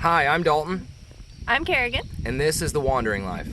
Hi, I'm Dalton, I'm Kerrigan. and this is The Wandering Life.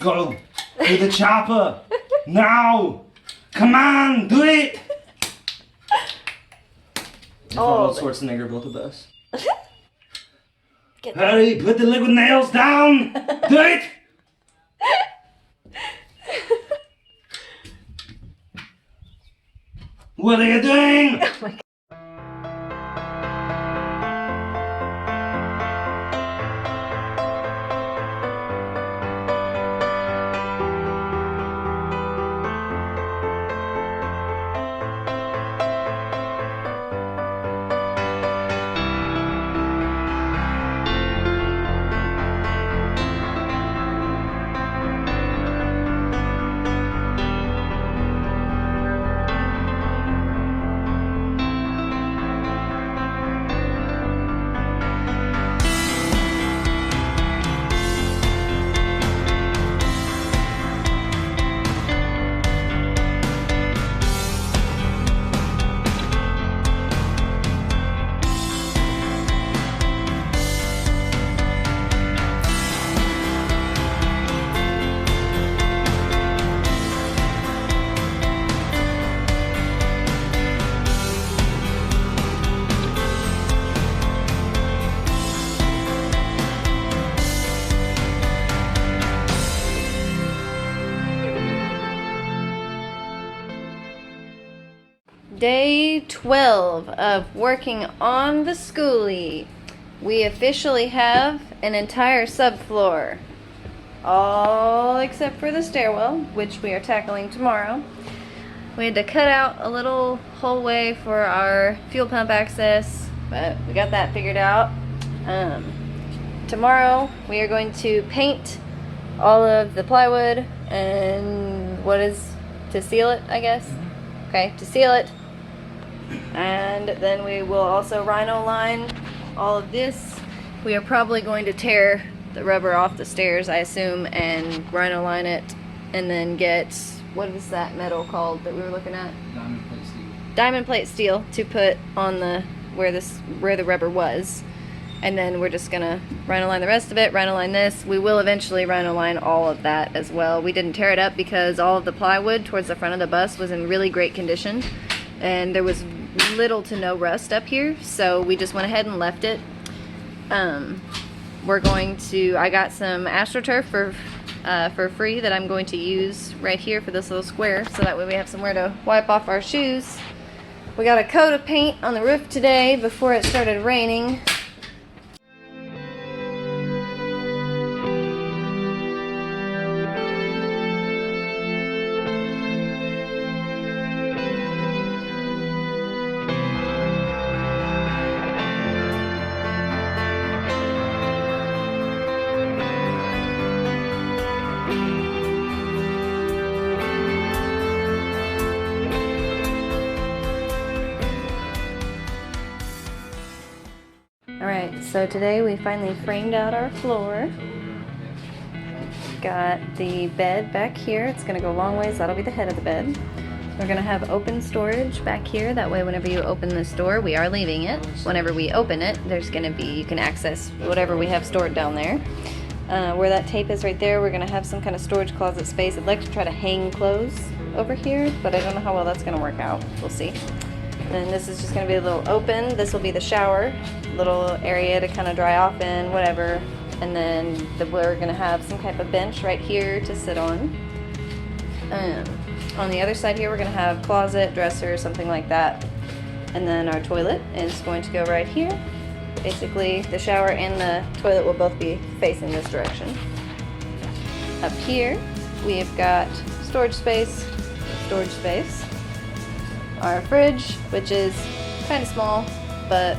Go to the chopper now! Come on, do it! If Arnold Schwarzenegger built a bus. Hurry, put the liquid nails down! Do it! What are you doing? Oh my God. Day 12 of working on the skoolie. We officially have an entire subfloor. All except for the stairwell, which we are tackling tomorrow. We had to cut out a little hallway for our fuel pump access, but we got that figured out. Tomorrow we are going to paint all of the plywood and to seal it, I guess. Okay, to seal it. And then we will also rhino line all of this. We are probably going to tear the rubber off the stairs, I assume, and rhino line it, and then get, what is that metal called that we were looking at? Diamond plate steel. diamond plate steel to put on the where the rubber was. And then we're just gonna rhino-line the rest of it, rhino-line this. We will eventually rhino-line all of that as well. We didn't tear it up because all of the plywood towards the front of the bus was in really great condition. And there was little to no rust up here, so we just went ahead and left it. I got some AstroTurf for free that I'm going to use right here for this little square, so that way we have somewhere to wipe off our shoes. We got a coat of paint on the roof today before it started raining. Alright, so today we finally framed out our floor. Got the bed back here. It's going to go a long ways. That'll be the head of the bed. We're going to have open storage back here. That way whenever you open this door, we are leaving it. Whenever we open it, there's going to be, you can access whatever we have stored down there. Where that tape is right there, we're going to have some kind of storage closet space. I'd like to try to hang clothes over here, but I don't know how well that's going to work out. We'll see. And this is just going to be a little open. This will be the shower, little area to kind of dry off in, whatever. And then we're going to have some type of bench right here to sit on. On the other side here, we're going to have closet, dresser, something like that. And then our toilet is going to go right here. Basically, the shower and the toilet will both be facing this direction. Up here, we've got storage space. Our fridge, which is kind of small, but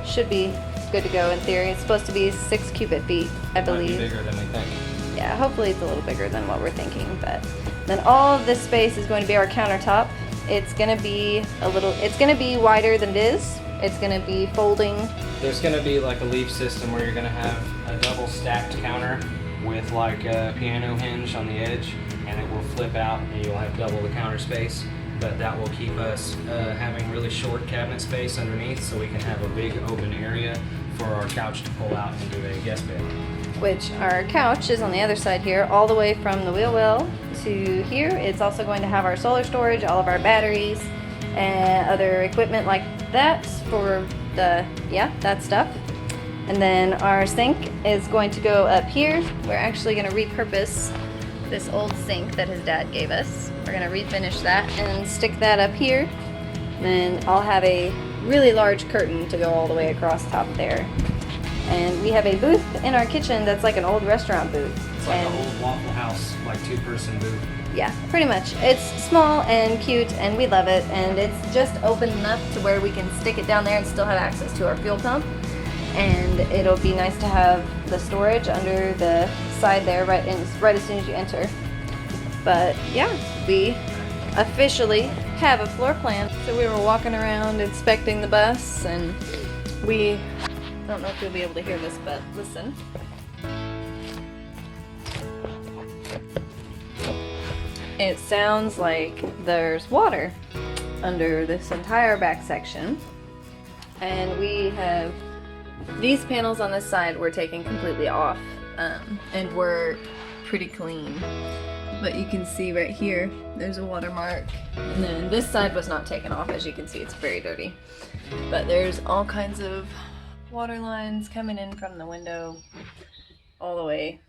should be good to go in theory. It's supposed to be 6 cubic feet, I believe. Might be bigger than we think. Yeah, hopefully it's a little bigger than what we're thinking, but then all of this space is going to be our countertop. It's going to be it's going to be wider than it is. It's going to be folding. There's going to be like a leaf system where you're going to have a double stacked counter with like a piano hinge on the edge, and it will flip out and you'll have double the counter space. But that will keep us having really short cabinet space underneath, so we can have a big open area for our couch to pull out into a guest bed. Which our couch is on the other side here, all the way from the wheel well to here. It's also going to have our solar storage, all of our batteries, and other equipment like that for that stuff. And then our sink is going to go up here. We're actually going to repurpose this old sink that his dad gave us. We're going to refinish that and stick that up here. Then I'll have a really large curtain to go all the way across top there. And we have a booth in our kitchen that's like an old restaurant booth. It's like an old Waffle House, like 2-person booth. Yeah, pretty much. It's small and cute and we love it, and it's just open enough to where we can stick it down there and still have access to our fuel pump. And it'll be nice to have the storage under the side there right as soon as you enter. But yeah, we officially have a floor plan. So we were walking around inspecting the bus, and I don't know if you'll be able to hear this, but listen. It sounds like there's water under this entire back section. And we have these panels on this side were taken completely off, and were pretty clean. But you can see right here, there's a watermark. And then this side was not taken off. As you can see, it's very dirty. But there's all kinds of water lines coming in from the window all the way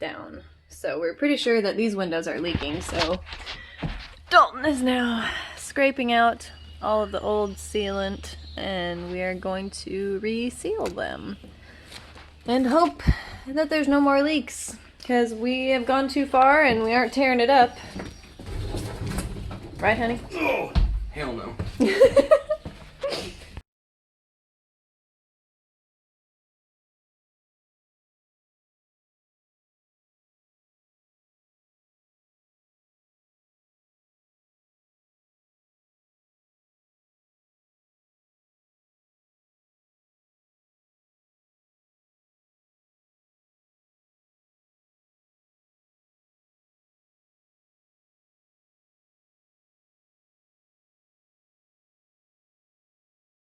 down. So we're pretty sure that these windows are leaking. So Dalton is now scraping out all of the old sealant, and we are going to reseal them and hope that there's no more leaks, because we have gone too far and we aren't tearing it up. Right, honey? Oh, hell no.